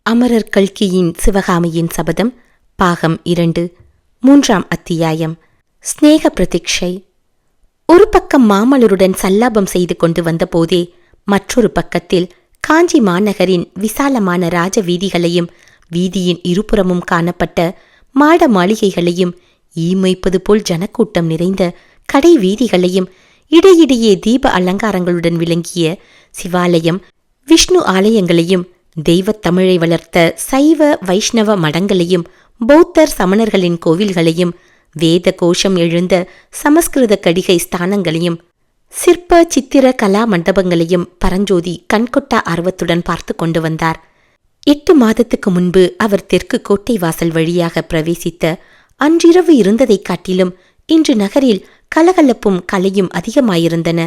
அமரர் கல்கியின் சிவகாமியின் சபதம் பாகம் 2 3ஆம் அத்தியாயம். ஸ்நேக பிரதீட்சை. ஒரு பக்கம் மாமல்லருடன் சல்லாபம் செய்து கொண்டு வந்த போதே மற்றொரு பக்கத்தில் காஞ்சி மாநகரின் விசாலமான ராஜ வீதிகளையும் வீதியின் இருபுறமும் காணப்பட்ட மாட மாளிகைகளையும் ஈமொய்ப்பது போல் ஜனக்கூட்டம் நிறைந்த கடை வீதிகளையும் இடையிடையே தீப அலங்காரங்களுடன் விளங்கிய சிவாலயம் விஷ்ணு ஆலயங்களையும் தெய்வத் தமிழை வளர்த்த சைவ வைஷ்ணவ மடங்களையும் பௌத்தர் சமணர்களின் கோவில்களையும் வேத கோஷம் எழுந்த சமஸ்கிருத கடிகை ஸ்தானங்களையும் சிற்ப சித்திர கலா மண்டபங்களையும் பரஞ்சோதி கண்கொட்டா ஆர்வத்துடன் பார்த்து கொண்டு வந்தார். 8 மாதத்துக்கு முன்பு அவர் தெற்கு கோட்டை வாசல் வழியாக பிரவேசித்த அன்றிரவு இருந்ததைக் காட்டிலும் இன்று நகரில் கலகலப்பும் கலையும் அதிகமாயிருந்தன.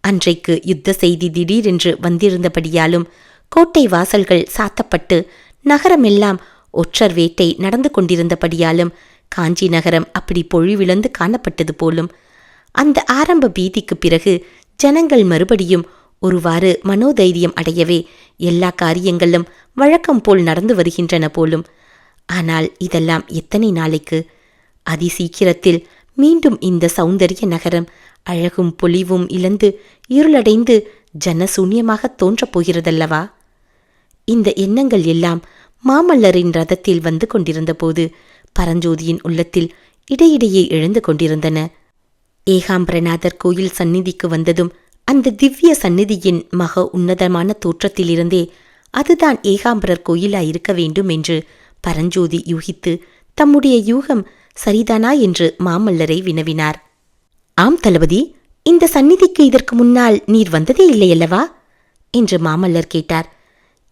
அன்றைக்கு யுத்த செய்தி திடீரென்று வந்திருந்தபடியாலும் கோட்டை வாசல்கள் சாத்தப்பட்டு நகரமெல்லாம் ஒற்றர் வேட்டை நடந்து கொண்டிருந்தபடியாலும் காஞ்சி நகரம் அப்படி பொழிவிழந்து காணப்பட்டது போலும். அந்த ஆரம்ப பீதிக்கு பிறகு ஜனங்கள் மறுபடியும் ஒருவாறு மனோதைரியம் அடையவே எல்லா காரியங்களும் வழக்கம் போல் நடந்து வருகின்றன போலும். ஆனால் இதெல்லாம் எத்தனை நாளைக்கு? அதிசீக்கிரத்தில் மீண்டும் இந்த சௌந்தரிய நகரம் அழகும் பொலிவும் இழந்து இருளடைந்து ஜனசூன்யமாக தோன்றப் போகிறதல்லவா? இந்த எண்ணங்கள் எல்லாம் மாமல்லரின் ரதத்தில் வந்து கொண்டிருந்த போது பரஞ்சோதியின் உள்ளத்தில் இடையிடையே எழுந்து கொண்டிருந்தன. ஏகாம்பரநாதர் கோயில் சந்நிதிக்கு வந்ததும் அந்த திவ்ய சந்நிதியின் மக உன்னதமான தோற்றத்திலிருந்தே அதுதான் ஏகாம்பரர் கோயிலாயிருக்க வேண்டும் என்று பரஞ்சோதி யூகித்து தம்முடைய யூகம் சரிதானா என்று மாமல்லரை வினவினார். ஆம் தளபதி, இந்த சந்நிதிக்கு இதற்கு முன்னால் நீர் வந்ததே இல்லையல்லவா என்று மாமல்லர் கேட்டார்.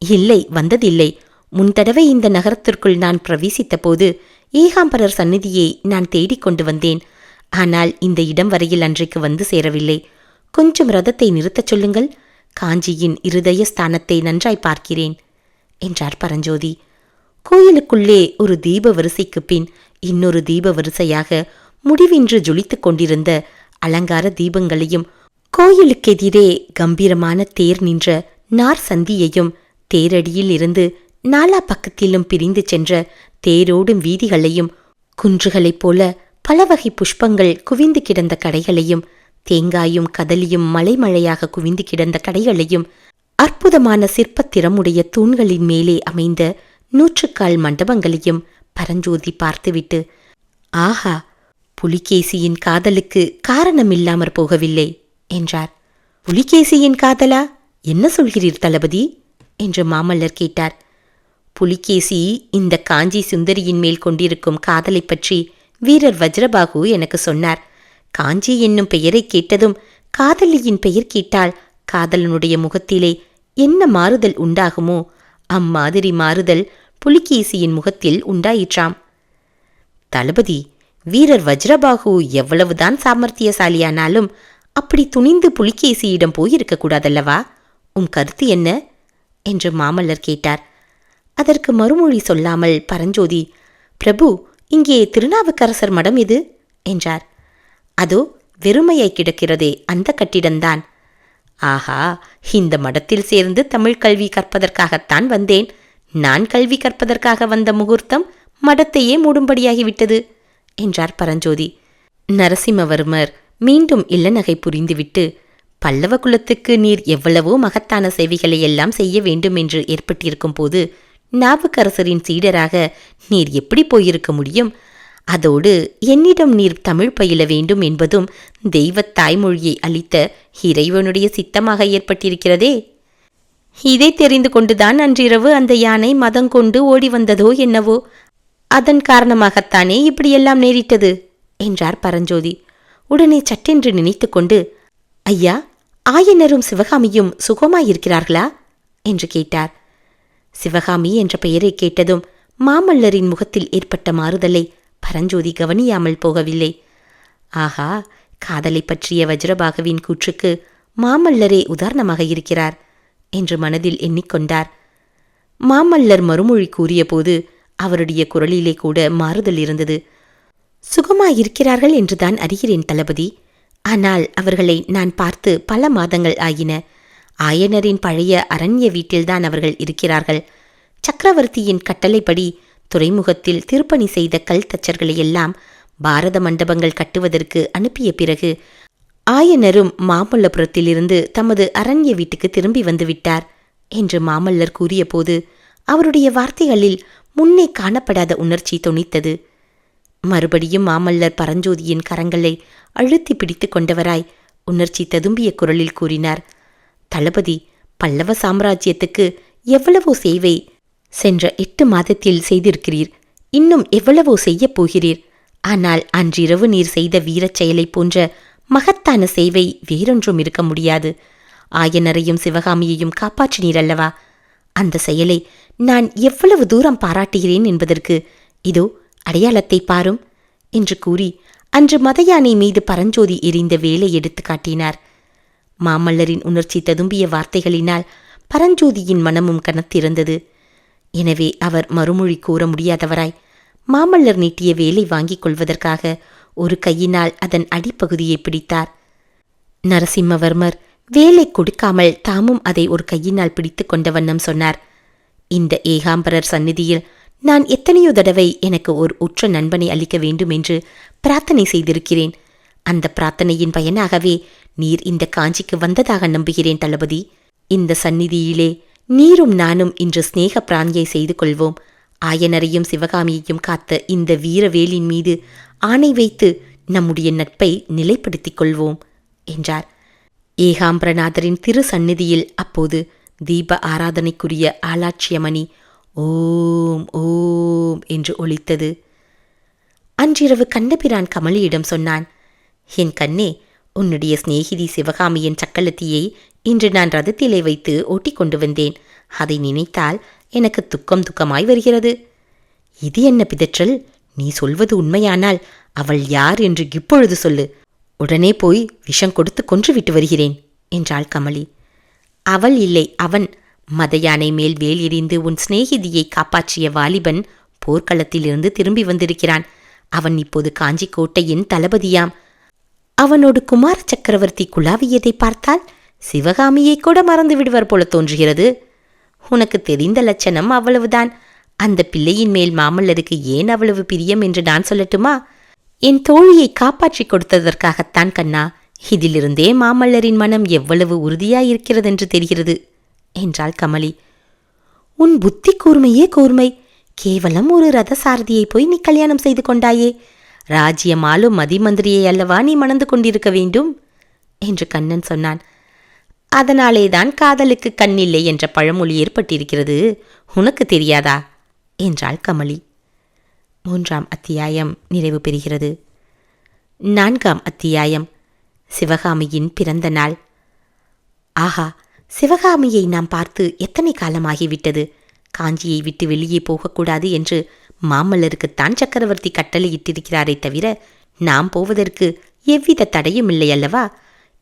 இல்லை, வந்ததில்லை. முன்தடவை இந்த நகரத்திற்குள் நான் பிரவேசித்த போது ஏகாம்பரர் சந்நிதியை நான் தேடிக்கொண்டு வந்தேன். ஆனால் இந்த இடம் வரையில் அன்றைக்கு வந்து சேரவில்லை. கொஞ்சம் ரதத்தை நிறுத்தச் சொல்லுங்கள். காஞ்சியின் இருதய ஸ்தானத்தை நன்றாய் பார்க்கிறேன் என்றார் பரஞ்சோதி. கோயிலுக்குள்ளே ஒரு தீப வரிசைக்கு பின் இன்னொரு தீப வரிசையாக முடிவின்றி ஜொலித்துக் கொண்டிருந்த அலங்கார தீபங்களையும் கோயிலுக்கெதிரே கம்பீரமான தேர் நின்ற நார் சந்தியையும் தேரடியில் இருந்து நாலா பக்கத்திலும் பிரிந்து சென்ற தேரோடும் வீதிகளையும் குன்றுகளைப் போல பல வகை புஷ்பங்கள் குவிந்து கிடந்த கடைகளையும் தேங்காயும் கதலியும் மலைமழையாக குவிந்து கிடந்த கடைகளையும் அற்புதமான சிற்பத்திறமுடைய தூண்களின் மேலே அமைந்த 100 மண்டபங்களையும் பரஞ்சோதி பார்த்துவிட்டு, ஆஹா, புலிகேசியின் காதலுக்கு காரணமில்லாமற் போகவில்லை என்றார். புலிகேசியின் காதலா? என்ன சொல்கிறீர் தளபதி என்று மாமல்லர் கேட்டார். புலிகேசி இந்த காஞ்சி சுந்தரியின் மேல் கொண்டிருக்கும் காதலை பற்றி வீரர் வஜ்ரபாகு எனக்கு சொன்னார். காஞ்சி என்னும் பெயரை கேட்டதும் காதலியின் பெயர் கேட்டால் காதலனுடைய முகத்திலே என்ன மாறுதல் உண்டாகுமோ அம்மாதிரி மாறுதல் புலிகேசியின் முகத்தில் உண்டாயிற்றாம். தளபதி, வீரர் வஜ்ரபாகு எவ்வளவுதான் சாமர்த்தியசாலியானாலும் அப்படி துணிந்து புலிகேசியிடம் போயிருக்க கூடாதல்லவா? கருத்து என்ன என்று மாமல்லர் கேட்டார். அதற்கு மறுமொழி சொல்லாமல் பரஞ்சோதி, பிரபு, இங்கே திருநாவுக்கரசர் மடம் எது என்றார். அதோ வெறுமையாய் கிடக்கிறதே, அந்த கட்டிடம்தான். ஆஹா, இந்த மடத்தில் சேர்ந்து தமிழ் கல்வி கற்பதற்காகத்தான் வந்தேன். நான் கல்வி கற்பதற்காக வந்த முகூர்த்தம் மடத்தையே மூடும்படியாகிவிட்டது என்றார் பரஞ்சோதி. நரசிம்மவர்மர் மீண்டும் இல்லநகை புரிந்துவிட்டு, பல்லவ குலத்துக்கு நீர் எவ்வளவோ மகத்தான சேவைகளை எல்லாம் செய்ய வேண்டும் என்று ஏற்பட்டிருக்கும் போது நாவுக்கரசரின் சீடராக நீர் எப்படி போயிருக்க முடியும்? அதோடு என்னிடம் நீர் தமிழ் பயில வேண்டும் என்பதும் தெய்வத் தாய்மொழியை அளித்த இறைவனுடைய சித்தமாக ஏற்பட்டிருக்கிறதே. இதை தெரிந்து கொண்டுதான் அன்றிரவு அந்த யானை மதங்கொண்டு ஓடி வந்ததோ என்னவோ. அதன் காரணமாகத்தானே இப்படியெல்லாம் நேரிட்டது என்றார் பரஞ்சோதி. உடனே சட்டென்று நினைத்து கொண்டு, ஐயா, ஆயனரும் சிவகாமியும் சுகமாயிருக்கிறார்களா என்று கேட்டார். சிவகாமி என்ற பெயரை கேட்டதும் மாமல்லரின் முகத்தில் ஏற்பட்ட மாறுதலை பரஞ்சோதி கவனியாமல் போகவில்லை. ஆஹா, காதலை பற்றிய வஜ்ரபாகுவின் கூற்றுக்கு மாமல்லரே உதாரணமாக இருக்கிறார் என்று மனதில் எண்ணிக்கொண்டார். மாமல்லர் மறுமொழி கூறியபோது அவருடைய குரலிலே கூட மாறுதல் இருந்தது. சுகமாயிருக்கிறார்கள் என்றுதான் அறிகிறேன் தளபதி. ஆனால் அவர்களை நான் பார்த்து பல மாதங்கள் ஆயின. ஆயனரின் பழைய அரண்ய வீட்டில்தான் அவர்கள் இருக்கிறார்கள். சக்கரவர்த்தியின் கட்டளைப்படி துறைமுகத்தில் திருப்பணி செய்த கல் தச்சர்களையெல்லாம் பாரத மண்டபங்கள் கட்டுவதற்கு அனுப்பிய பிறகு ஆயனரும் மாமல்லபுரத்திலிருந்து தமது அரண்ய வீட்டுக்கு திரும்பி வந்துவிட்டார் என்று மாமல்லர் கூறியபோது அவருடைய வார்த்தைகளில் முன்னே காணப்படாத உணர்ச்சி தொனித்தது. மறுபடியும் மாமல்லர் பரஞ்சோதியின் கரங்களை அழுத்தி பிடித்து கொண்டவராய் உணர்ச்சி ததும்பிய குரலில் கூறினார், தளபதி, பல்லவ சாம்ராஜ்யத்துக்கு எவ்வளவோ சேவை சென்ற 8 மாதத்தில் செய்திருக்கிறீர். இன்னும் எவ்வளவோ செய்யப் போகிறீர். ஆனால் அன்றிரவு நீர் செய்த வீரச் செயலை போன்ற மகத்தான சேவை வேறொன்றும் இருக்க முடியாது. ஆயனரையும் சிவகாமியையும் காப்பாற்றினீர் அல்லவா? அந்த செயலை நான் எவ்வளவு தூரம் பாராட்டுகிறேன் என்பதற்கு இதோ அடையாளத்தை பாரும் என்று கூறி அன்று மதயானை மீது பரஞ்சோதி எறிந்த வேலை எடுத்து காட்டினார். மாமல்லரின் உணர்ச்சி ததும்பிய வார்த்தைகளினால் பரஞ்சோதியின் மனமும் கனத்திருந்தது. எனவே அவர் மறுமொழி கூற முடியாதவராய் மாமல்லர் நீட்டிய வேலை வாங்கிக் கொள்வதற்காக ஒரு கையினால் அதன் அடிப்பகுதியை பிடித்தார். நரசிம்மவர்மர் வேலை கொடுக்காமல் தாமும் அதை ஒரு கையினால் பிடித்து கொண்ட வண்ணம் சொன்னார், இந்த ஏகாம்பரர் சந்நிதியில் நான் எத்தனையோ தடவை எனக்கு ஒரு உற்ற நண்பனை அளிக்க வேண்டும் என்று பிரார்த்தனை செய்திருக்கிறேன். அந்த பிரார்த்தனையின் பயனாகவே நீர் இந்த காஞ்சிக்கு வந்ததாக நம்புகிறேன் தளபதி. இந்த சந்நிதியிலே நீரும் நானும் இன்று ஸ்நேக பிராணியை செய்து கொள்வோம். ஆயனரையும் சிவகாமியையும் காத்த இந்த வீரவேலின் மீது ஆணை வைத்து நம்முடைய நட்பை நிலைப்படுத்திக் கொள்வோம் என்றார். ஏகாம்பரநாதரின் திரு சந்நிதியில் அப்போது தீப ஆராதனைக்குரிய ஆலாட்சியமணி ஓம் ஓம் என்று ஒலித்தது. அன்றிரவு கண்ணபிரான் கமலியிடம் சொன்னான், என் கண்ணே, உன்னுடைய சிநேகிதி சிவகாமியின் சக்கலத்தியை இன்று நான் ரதத்திலே வைத்து ஓட்டிக்கொண்டு வந்தேன். அதை நினைத்தால் எனக்கு துக்கமாய் வருகிறது. இது என்ன பிதற்றல்? நீ சொல்வது உண்மையானால் அவள் யார் என்று இப்பொழுது சொல்லு. உடனே போய் விஷம் கொடுத்து கொன்றுவிட்டு வருகிறேன் என்றாள் கமலி. அவள் இல்லை, அவன். மதயானை மேல் வேல் எறிந்து உன் சிநேகிதியை காப்பாற்றிய வாலிபன் போர்க்களத்திலிருந்து திரும்பி வந்திருக்கிறான். அவன் இப்போது காஞ்சி கோட்டையின் தளபதியாம். அவனோடு குமார சக்கரவர்த்தி குழாவியதை பார்த்தால் சிவகாமியை கூட மறந்து விடுவார் போல தோன்றுகிறது. உனக்கு தெரிந்த லட்சணம் அவ்வளவுதான். அந்த பிள்ளையின் மேல் மாமல்லருக்கு ஏன் அவ்வளவு பிரியம் என்று நான் சொல்லட்டுமா? என் தோழியை காப்பாற்றி கொடுத்ததற்காகத்தான் கண்ணா. இதிலிருந்தே மாமல்லரின் மனம் எவ்வளவு உறுதியாயிருக்கிறதென்று தெரிகிறது என்றாள் கமலி. உன் புத்தி கூர்மையே கூர்மை. கேவலம் ஒரு ரதசாரதியை போய் நீ கல்யாணம் செய்து கொண்டாயே. ராஜ்யமாலும் மதிமந்திரியை அல்லவா நீ மணந்து கொண்டிருக்க வேண்டும் என்று கண்ணன் சொன்னான். அதனாலேதான் காதலுக்கு கண்ணில்லை என்ற பழமொழி ஏற்பட்டிருக்கிறது. உனக்கு தெரியாதா என்றாள் கமலி. 3ஆம் அத்தியாயம் நிறைவு பெறுகிறது. 4ஆம் அத்தியாயம் சிவகாமியின் பிறந்த நாள். ஆஹா, சிவகாமியை நாம் பார்த்து எத்தனை காலமாகிவிட்டது. காஞ்சியை விட்டு வெளியே போகக்கூடாது என்று மாமல்லருக்குத்தான் சக்கரவர்த்தி கட்டளையிட்டிருக்கிறாரே தவிர நாம் போவதற்கு எவ்வித தடையும் இல்லை அல்லவா?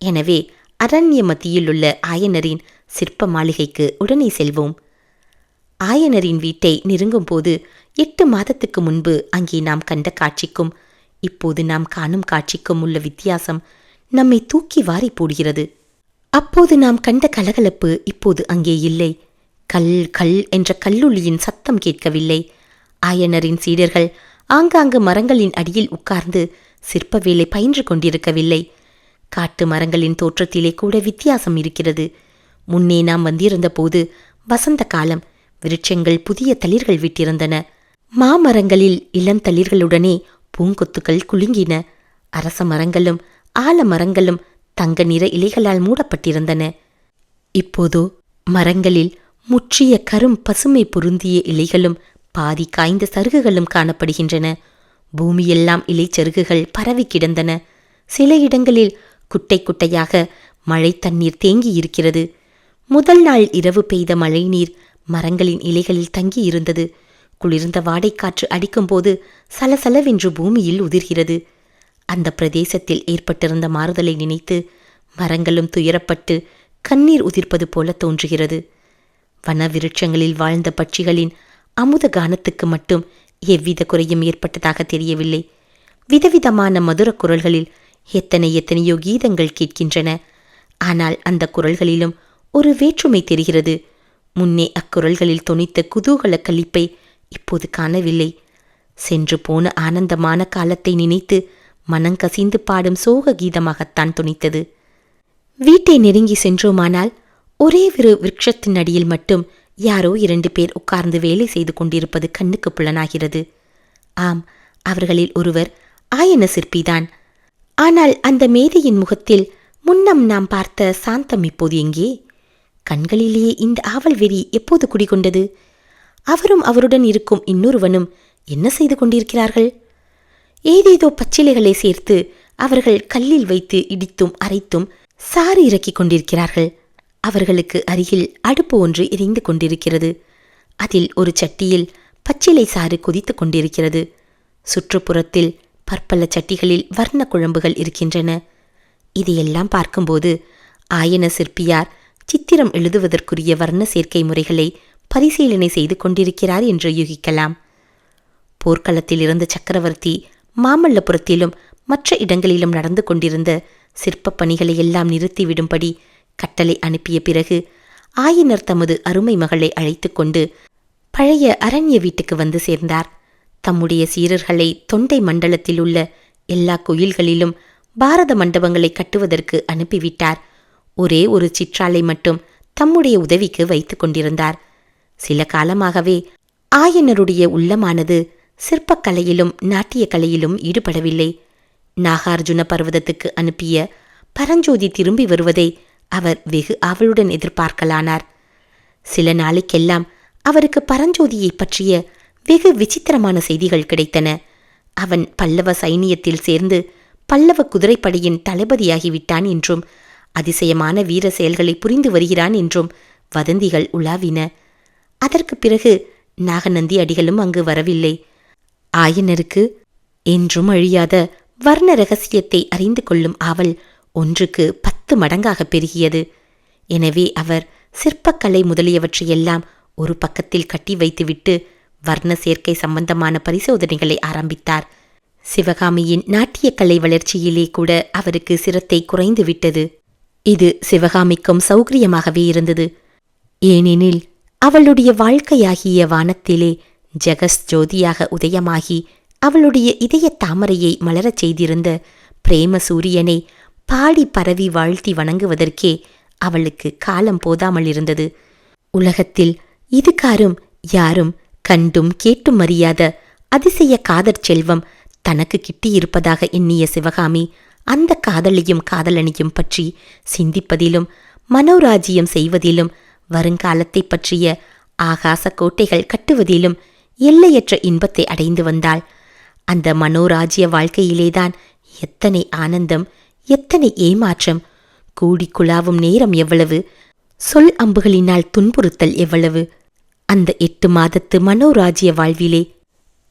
எனவே அரண்ய மத்தியிலுள்ள ஆயனரின் சிற்ப மாளிகைக்கு உடனே செல்வோம். ஆயனரின் வீட்டை நெருங்கும் போது 8 மாதத்துக்கு முன்பு அங்கே நாம் கண்ட காட்சிக்கும் இப்போது நாம் காணும் காட்சிக்கும் உள்ள வித்தியாசம் நம்மை தூக்கி வாரி போடுகிறது. அப்போது நாம் கண்ட கலகலப்பு இப்போது அங்கே இல்லை. கல் கல் என்ற கல்லொலியின் சத்தம் கேட்கவில்லை. ஆயனரின் சீடர்கள் ஆங்காங்கு மரங்களின் அடியில் உட்கார்ந்து சிற்ப வேலை பயின்று கொண்டிருக்கவில்லை. காட்டு மரங்களின் தோற்றத்திலே கூட வித்தியாசம் இருக்கிறது. முன்னே நாம் வந்திருந்த போது வசந்த காலம். விருட்சங்கள் புதிய தளிர்கள் விட்டிருந்தன. மாமரங்களில் இளம் தளிர்களுடனே பூங்கொத்துக்கள் குலுங்கின. அரச மரங்களும் ஆலமரங்களும் தங்க நிற இலைகளால் மூடப்பட்டிருந்தன. இப்போதோ மரங்களில் முற்றிய கரும் பசுமை பொருந்திய இலைகளும் பாதி காய்ந்த சருகுகளும் காணப்படுகின்றன. பூமியெல்லாம் இலைச்சருகுகள் பரவி கிடந்தன. சில இடங்களில் குட்டை குட்டையாக மழை தண்ணீர் தேங்கி இருக்கிறது. முதல் நாள் இரவு பெய்த மழை நீர் மரங்களின் இலைகளில் தங்கி இருந்தது. குளிர்ந்த வாடைக்காற்று அடிக்கும்போது சலசலவென்று பூமியில் உதிர்கிறது. அந்த பிரதேசத்தில் ஏற்பட்டிருந்த மாறுதலை நினைத்து மரங்களும் துயரப்பட்டு கண்ணீர் உதிர்ப்பது போல தோன்றுகிறது. வன விருட்சங்களில் வாழ்ந்த பட்சிகளின் அமுத கானத்துக்கு மட்டும் எவ்வித குறையும் ஏற்பட்டதாக தெரியவில்லை. விதவிதமான மதுர குரல்களில் எத்தனையோ கீதங்கள் கேட்கின்றன. ஆனால் அந்த குரல்களிலும் ஒரு வேற்றுமை தெரிகிறது. முன்னே அக்குரல்களில் தொனித்த குதூகல களிப்பை இப்போது காணவில்லை. சென்று போன ஆனந்தமான காலத்தை நினைத்து மனங்கசிந்து பாடும் சோக கீதமாகத்தான் துணித்தது. வீட்டை நெருங்கி சென்றோமானால் ஒரே ஒரு விருட்சத்தின் அடியில் மட்டும் யாரோ 2 பேர் உட்கார்ந்து வேலை செய்து கொண்டிருப்பது கண்ணுக்கு புலனாகிறது. ஆம், அவர்களில் ஒருவர் ஆயன சிற்பிதான். ஆனால் அந்த மேதையின் முகத்தில் முன்னம் நாம் பார்த்த சாந்தம் இப்போது எங்கே? கண்களிலேயே இந்த ஆவல் வெறி எப்போது குடிகொண்டது? அவரும் அவருடன் இருக்கும் இன்னொருவனும் என்ன செய்து கொண்டிருக்கிறார்கள்? ஏதேதோ பச்சிலைகளை சேர்த்து அவர்கள் கல்லில் வைத்து இடித்தும் அரைத்தும் சாறு இறக்கிக் கொண்டிருக்கிறார்கள். அவர்களுக்கு அருகில் அடுப்பு ஒன்று எரிந்து கொண்டிருக்கிறது. அதில் ஒரு சட்டியில் பச்சிலை சாறு கொதித்து கொண்டிருக்கிறது. சுற்றுப்புறத்தில் பற்பல சட்டிகளில் வர்ண குழம்புகள் இருக்கின்றன. இதையெல்லாம் பார்க்கும்போது ஆயன சிற்பியார் சித்திரம் எழுதுவதற்குரிய வர்ண சேர்க்கை முறைகளை பரிசீலனை செய்து கொண்டிருக்கிறார் என்று யூகிக்கலாம். போர்க்களத்தில் இருந்த சக்கரவர்த்தி மாமல்லபுரத்திலும் மற்ற இடங்களிலும் நடந்து கொண்டிருந்த சிற்பப் பணிகளை எல்லாம் நிறுத்திவிடும்படி கட்டளை அனுப்பிய பிறகு ஆயனர் தமது அருமை மகளை அழைத்து கொண்டு பழைய அரண்ய வீட்டுக்கு வந்து சேர்ந்தார். தம்முடைய சீரர்களை தொண்டை மண்டலத்தில் உள்ள எல்லா கோயில்களிலும் பாரத மண்டபங்களை கட்டுவதற்கு அனுப்பிவிட்டார். ஒரே ஒரு சிற்றாலை மட்டும் தம்முடைய உதவிக்கு வைத்து கொண்டிருந்தார். சில காலமாகவே ஆயனருடைய உள்ளமானது சிற்பக்கலையிலும் நாட்டிய கலையிலும் ஈடுபடவில்லை. நாகார்ஜுன பர்வதத்துக்கு அனுப்பிய பரஞ்சோதி திரும்பி வருவதை அவர் வெகு ஆவலுடன் எதிர்பார்க்கலானார். சில நாளைக்கெல்லாம் அவருக்கு பரஞ்சோதியை பற்றிய வெகு விசித்திரமான செய்திகள் கிடைத்தன. அவன் பல்லவ சைனியத்தில் சேர்ந்து பல்லவ குதிரைப்படையின் தளபதியாகிவிட்டான் என்றும் அதிசயமான வீர செயல்களை புரிந்து வருகிறான் என்றும் வதந்திகள் உலாவின. அதற்கு பிறகு நாகநந்தி அடிகளும் அங்கு வரவில்லை. ஆயனருக்கு என்றும் அழியாத வர்ண ரகசியத்தை அறிந்து கொள்ளும் ஆவல் 1க்கு 10 மடங்காக பெருகியது. எனவே அவர் சிற்பக்கலை முதலியவற்றையெல்லாம் ஒரு பக்கத்தில் கட்டி வைத்துவிட்டு வர்ண சேர்க்கை சம்பந்தமான பரிசோதனைகளை ஆரம்பித்தார். சிவகாமியின் நாட்டியக்கலை வளர்ச்சியிலே கூட அவருக்கு சிரத்தை குறைந்து விட்டது. இது சிவகாமிக்கும் சௌகரியமாகவே இருந்தது. ஏனெனில் அவளுடைய வாழ்க்கையாகிய வானத்திலே ஜெகஸ் ஜோதியாக உதயமாகி அவளுடைய இதய தாமரையை மலரச் செய்திருந்த பிரேம சூரியனை பாடி பரவி வாழ்த்தி வணங்குவதற்கே அவளுக்கு காலம் போதாமல் இருந்தது. உலகத்தில் இதுகாரும் யாரும் கண்டும் கேட்டும் அறியாத அதிசய காதற் செல்வம் தனக்கு கிட்டியிருப்பதாக எண்ணிய சிவகாமி அந்த காதலியும் காதலனையும் பற்றி சிந்திப்பதிலும் மனோராஜ்யம் செய்வதிலும் வருங்காலத்தை பற்றிய ஆகாச கோட்டைகள் கட்டுவதிலும் எல்லையற்ற இன்பத்தை அடைந்து வந்தாள். அந்த மனோராஜ்ய வாழ்க்கையிலேதான் எத்தனை ஆனந்தம், எத்தனை ஏமாற்றம்! கூடி குழாவும் நேரம் எவ்வளவு! சொல் அம்புகளினால் துன்புறுத்தல் எவ்வளவு! அந்த 8 மாதத்து மனோராஜ்ய வாழ்விலே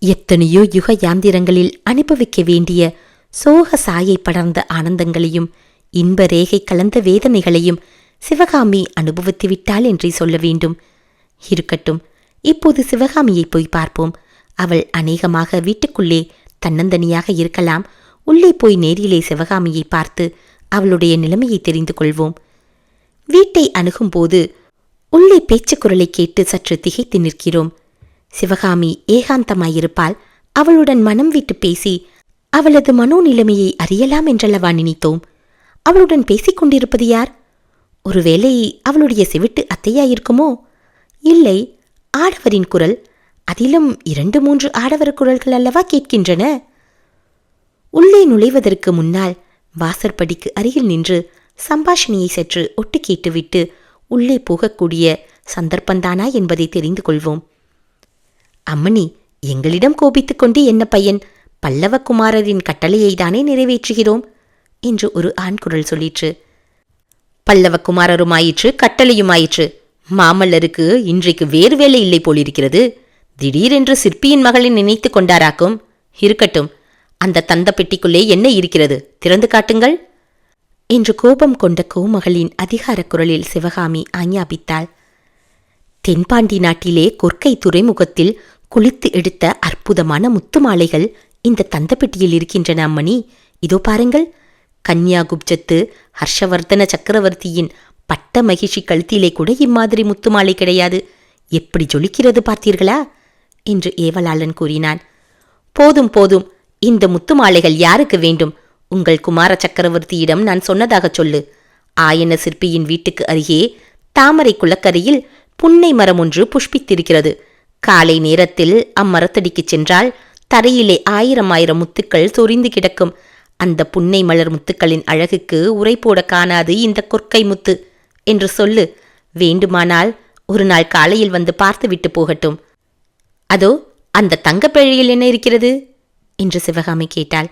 எத்தனையோ யுக யாந்திரங்களில் அனுபவிக்க வேண்டிய சோக சாயை படர்ந்த ஆனந்தங்களையும் இன்ப ரேகை கலந்த வேதனைகளையும் சிவகாமி அனுபவித்து விட்டாள் என்றே சொல்ல வேண்டும். இருக்கட்டும், இப்போது சிவகாமியை போய் பார்ப்போம். அவள் அநேகமாக வீட்டுக்குள்ளே தன்னந்தனியாக இருக்கலாம். உள்ளே போய் நேரிலே சிவகாமியை பார்த்து அவளுடைய நிலைமையை தெரிந்து கொள்வோம். வீட்டை அணுகும்போது உள்ளே பேச்சுக்குரலை கேட்டு சற்று திகைத்து நிற்கிறோம். சிவகாமி ஏகாந்தமாயிருப்பால் அவளுடன் மனம் விட்டு பேசி அவளது மனோநிலைமையை அறியலாம் என்றல்லவா நினைத்தோம். அவளுடன் பேசிக் கொண்டிருப்பது யார்? ஒருவேளை அவளுடைய செவிட்டு அத்தையாயிருக்குமோ? இல்லை, ஆடவரின் குரல். அதிலும் 2-3 ஆடவர் குரல்கள் அல்லவா கேட்கின்றன. உள்ளே நுழைவதற்கு முன்னால் வாசற்படிக்கு அருகில் நின்று சம்பாஷணையை சற்று ஒட்டு கேட்டுவிட்டு உள்ளே போகக்கூடிய சந்தர்ப்பந்தானா என்பதை தெரிந்து கொள்வோம். அம்மணி, எங்களிடம் கோபித்துக் கொண்டு என்ன பையன்? பல்லவகுமாரரின் கட்டளையை தானே நிறைவேற்றுகிறோம் என்று ஒரு ஆண் குரல் சொல்லிற்று. பல்லவகுமாரருமாயிற்று, கட்டளையுமாயிற்று. மாமல்லருக்கு இன்றைக்கு வேறு வேலை இல்லை போலிருக்கிறது. திடீரென்று சிற்பியின் மகளை நினைத்து கொண்டாராக்கும். இருக்கட்டும், அந்த தந்த பெட்டிக்குள்ளே என்ன இருக்கிறது? திறந்து காட்டுங்கள் என்று கோபம் கொண்ட கோமகளின் அதிகார குரலில் சிவகாமி ஆஞ்ஞாபித்தாள். தென்பாண்டி நாட்டிலே கொற்கை துறைமுகத்தில் குளித்து எடுத்த அற்புதமான முத்து மாலைகள் இந்த தந்த பெட்டியில் இருக்கின்றன அம்மணி. இதோ பாருங்கள். கன்யாகுப்ஜத்து ஹர்ஷவர்தன சக்கரவர்த்தியின் பட்ட மகிழ்ச்சி கழுத்திலே கூட இம்மாதிரி முத்துமாலை கிடையாது. எப்படி ஜொலிக்கிறது பார்த்தீர்களா என்று ஏவலாளன் கூறினான். போதும் போதும், இந்த முத்துமாலைகள் யாருக்கு வேண்டும்? உங்கள் குமார சக்கரவர்த்தியிடம் நான் சொன்னதாக சொல்லு. ஆயன சிற்பியின் வீட்டுக்கு அருகே தாமரை குளக்கரையில் புன்னை மரம் ஒன்று புஷ்பித்திருக்கிறது. காலை நேரத்தில் அம்மரத்தடிக்குச் சென்றால் தரையிலே 1000 முத்துக்கள் சொரிந்து கிடக்கும். அந்த புன்னை மலர் முத்துக்களின் அழகுக்கு உரை போட காணாது இந்த கொற்கை முத்து என்று சொல்லு. வேண்டுமானால் ஒரு நாள் காலையில் வந்து பார்த்துவிட்டு போகட்டும். அதோ அந்த தங்கப்பேழையில் என்ன இருக்கிறது என்று சிவகாமி கேட்டாள்.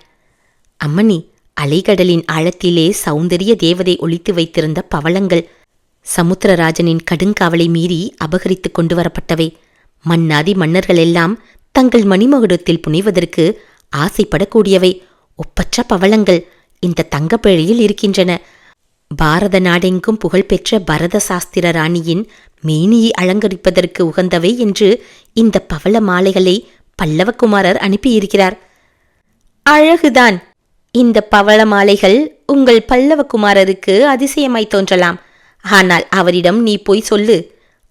அம்மணி, அலைகடலின் ஆழத்திலே சௌந்தரிய தேவதை ஒளித்து வைத்திருந்த பவளங்கள். சமுத்திரராஜனின் கடுங்காவலை மீறி அபகரித்து கொண்டு வரப்பட்டவை. மன்னாதி மன்னர்கள் எல்லாம் தங்கள் மணிமகுடத்தில் புனைவதற்கு ஆசைப்படக்கூடியவை. ஒப்பற்ற பவளங்கள் இந்த தங்கப்பேழையில் இருக்கின்றன. பாரத நாடெங்கும் புகழ்பெற்ற பரத சாஸ்திர ராணியின் மேனியை அலங்கரிப்பதற்கு உகந்தவை என்று இந்த பவள மாலைகளை பல்லவகுமாரர் அனுப்பியிருக்கிறார். அழகுதான். இந்த பவள மாலைகள் உங்கள் பல்லவகுமாரருக்கு அதிசயமாய் தோன்றலாம். ஆனால் அவரிடம் நீ போய் சொல்லு,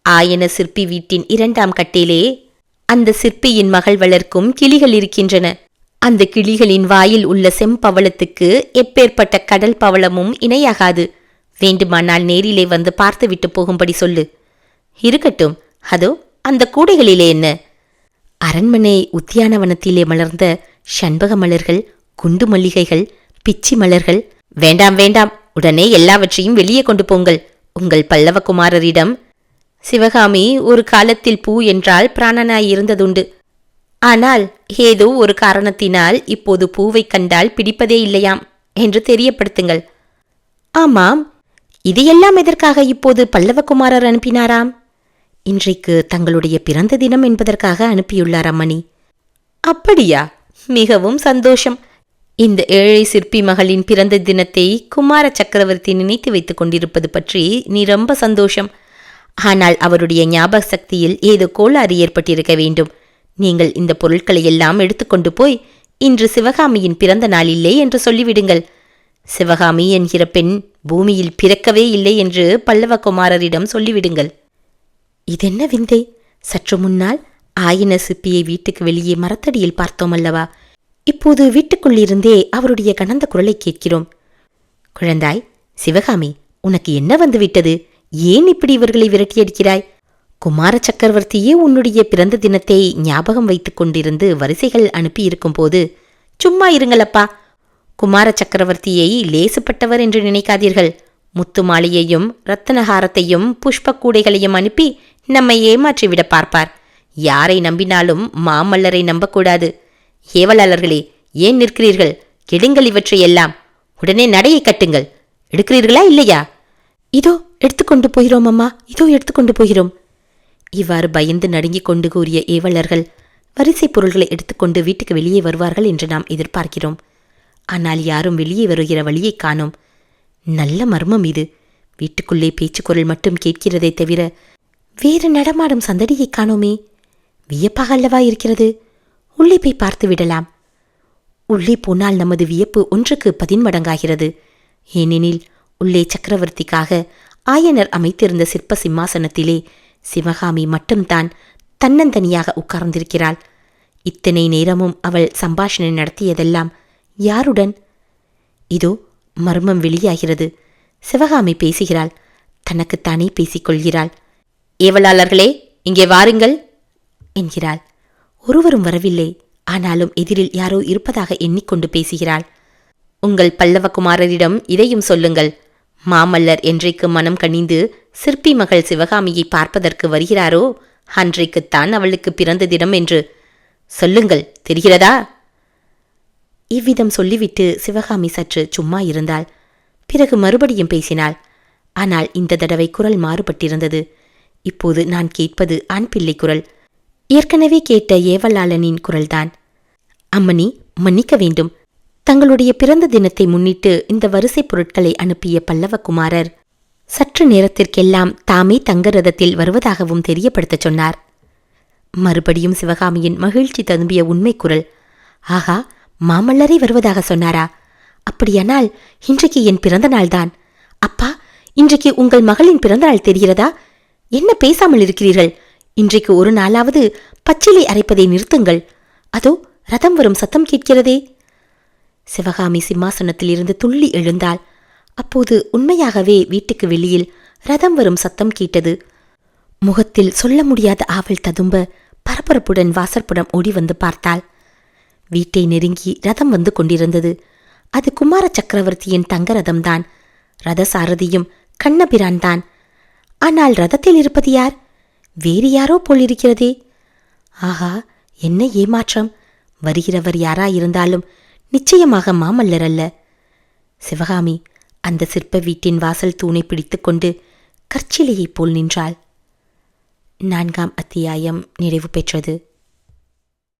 ஆயன சிற்பி வீட்டின் 2ஆம் கட்டிலே அந்த சிற்பியின் மகள் வளர்க்கும் கிளிகள் இருக்கின்றன. அந்த கிளிகளின் வாயில் உள்ள செம்பவளத்துக்கு எப்பேற்பட்ட கடல் பவளமும் இணையாகாது. வேண்டுமானால் நேரிலே வந்து பார்த்துவிட்டு போகும்படி சொல்லு. இருக்கட்டும், அதோ அந்த கூடைகளிலே என்ன? அரண்மனை உத்தியானவனத்திலே மலர்ந்த சண்பக மலர்கள், குண்டு மல்லிகைகள், பிச்சி மலர்கள். வேண்டாம் வேண்டாம், உடனே எல்லாவற்றையும் வெளியே கொண்டு போங்கள். உங்கள் பல்லவகுமாரரிடம் சிவகாமி ஒரு காலத்தில் பூ என்றால் பிராணனாயிருந்ததுண்டு. ஆனால் ஏதோ ஒரு காரணத்தினால் இப்போது பூவை கண்டால் பிடிப்பதே இல்லையாம் என்று தெரியப்படுத்துங்கள். ஆமாம், இதையெல்லாம் எதற்காக இப்போது பல்லவகுமாரர் அனுப்பினாராம்? இன்றைக்கு தங்களுடைய பிறந்த தினம் என்பதற்காக அனுப்பியுள்ளார் அம்மணி. அப்படியா? மிகவும் சந்தோஷம். இந்த ஏழை சிற்பி மகளின் பிறந்த தினத்தை குமார சக்கரவர்த்தி நினைத்து வைத்துக் கொண்டிருப்பது பற்றி நீ ரொம்ப சந்தோஷம். ஆனால் அவருடைய ஞாபக சக்தியில் ஏதோ கோளாறு ஏற்பட்டிருக்க வேண்டும். நீங்கள் இந்த பொருட்களை எல்லாம் எடுத்துக்கொண்டு போய் இன்று சிவகாமியின் பிறந்த நாள் இல்லை என்று சொல்லிவிடுங்கள். சிவகாமி என்கிற பெண் பூமியில் பிறக்கவே இல்லை என்று பல்லவகுமாரரிடம் சொல்லிவிடுங்கள். இதென்ன விந்தை! சற்று முன்னால் ஆயன சிற்பியை வீட்டுக்கு வெளியே மரத்தடியில் பார்த்தோம் அல்லவா? இப்போது வீட்டுக்குள்ளிருந்தே அவருடைய கனந்த குரலை கேட்கிறோம். குழந்தாய், சிவகாமி, உனக்கு என்ன வந்துவிட்டது? ஏன் இப்படி இவர்களை விரட்டியடிக்கிறாய்? குமார சக்கரவர்த்தியே உன்னுடைய பிறந்த தினத்தை ஞாபகம் வைத்துக் கொண்டிருந்து வரிசைகள் அனுப்பியிருக்கும் போது சும்மா இருங்களப்பா. குமார சக்கரவர்த்தியை லேசுப்பட்டவர் என்று நினைக்காதீர்கள். முத்து மாலையையும் ரத்தனஹாரத்தையும் புஷ்ப கூடைகளையும் அனுப்பி நம்மை ஏமாற்றிவிட பார்ப்பார். யாரை நம்பினாலும் மாமல்லரை நம்பக்கூடாது. ஏவலாளர்களே, ஏன் நிற்கிறீர்கள்? எடுங்கள் இவற்றையெல்லாம். உடனே நடையை கட்டுங்கள். எடுக்கிறீர்களா இல்லையா? இதோ எடுத்துக்கொண்டு போகிறோம் அம்மா, இதோ எடுத்துக்கொண்டு போகிறோம். இவ்வாறு பயந்து நடுங்கிக் கொண்டு கூறிய ஏவலர்கள் வரிசை பொருள்களை எடுத்துக்கொண்டு வீட்டுக்கு வெளியே வருவார்கள் என்று நாம் எதிர்பார்க்கிறோம். ஆனால் யாரும் வெளியே வருகிற வழியை காணோம். நல்ல மர்மம் இது. வீட்டுக்குள்ளே பேச்சுக்குரல் மட்டும் கேட்கிறதை தவிர வேறு நடமாடும் சந்தடியை காணோமே. வியப்பாக அல்லவா இருக்கிறது. உள்ளே போய் பார்த்து விடலாம். உள்ளே போனால் நமது வியப்பு 1க்கு 10 மடங்காகிறது. ஏனெனில் உள்ளே சக்கரவர்த்திக்காக ஆயனர் அமைத்திருந்த சிற்ப சிம்மாசனத்திலே சிவகாமி மட்டும்தான் தன்னந்தனியாக உட்கார்ந்திருக்கிறாள். இத்தனை நேரமும் அவள் சம்பாஷணை நடத்தியதெல்லாம் யாருடன்? இதோ மர்மம் வெளியாகிறது. சிவகாமி பேசுகிறாள். தனக்குத்தானே பேசிக்கொள்கிறாள். ஏவலாளர்களே, இங்கே வாருங்கள் என்கிறாள். ஒருவரும் வரவில்லை. ஆனாலும் எதிரில் யாரோ இருப்பதாக எண்ணிக்கொண்டு பேசுகிறாள். உங்கள் பல்லவகுமாரரிடம் இதையும் சொல்லுங்கள். மாமல்லர் என்றைக்கு மனம் கனிந்து சிற்பி மகள் சிவகாமியை பார்ப்பதற்கு வருகிறாரோ அன்றைக்குத்தான் அவளுக்கு பிறந்த தினம் என்று சொல்லுங்கள். தெரிகிறதா? இவ்விதம் சொல்லிவிட்டு சிவகாமி சற்று சும்மா இருந்தாள். பிறகு மறுபடியும் பேசினாள். ஆனால் இந்த தடவை குரல் மாறுபட்டிருந்தது. இப்போது நான் கேட்பது ஆண் பிள்ளை குரல். ஏற்கனவே கேட்ட ஏவலாளனின் குரல்தான். அம்மணி, மன்னிக்க வேண்டும். தங்களுடைய பிறந்த தினத்தை முன்னிட்டு இந்த வரிசை பொருட்களை அனுப்பிய பல்லவகுமாரர் சற்று நேரத்திற்கெல்லாம் தாமே தங்க ரதத்தில் வருவதாகவும் தெரியப்படுத்தச் சொன்னார். மறுபடியும் சிவகாமியின் மகிழ்ச்சி ததும்பிய உண்மை குரல். ஆகா, மாமல்லரை வருவதாக சொன்னாரா? அப்படியானால் இன்றைக்கு என் பிறந்த நாள்தான். அப்பா, இன்றைக்கு உங்கள் மகளின் பிறந்தநாள் தெரிகிறதா? என்ன பேசாமல் இருக்கிறீர்கள்? இன்றைக்கு ஒரு நாளாவது பச்சிலை அரைப்பதை நிறுத்துங்கள். அதோ ரதம் வரும் சத்தம் கேட்கிறதே. சிவகாமி சிம்மாசனத்தில் இருந்து துள்ளி எழுந்தாள். அப்போது உண்மையாகவே வீட்டுக்கு வெளியில் ரதம் வரும் சத்தம் கேட்டது. முகத்தில் சொல்ல முடியாத ஆவல் ததும்ப பரபரப்புடன் வாசற்புறம் ஓடி வந்து பார்த்தாள். வீட்டை நெருங்கி ரதம் வந்து கொண்டிருந்தது. அது குமார சக்கரவர்த்தியின் தங்க ரதம்தான். ரத சாரதியும் கண்ணபிரான் தான். ஆனால் ரதத்தில் இருப்பது யார்? வேறு யாரோ போலிருக்கிறதே. ஆஹா, என்ன ஏமாற்றம்! வருகிறவர் யாராயிருந்தாலும் நிச்சயமாக மாமல்லர் அல்ல. சிவகாமி அந்த சிற்ப வீட்டின் வாசல் தூணை பிடித்துக்கொண்டு கற்சிலையைப் போல் நின்றாள். 4ஆம் அத்தியாயம் நிறைவு பெற்றது.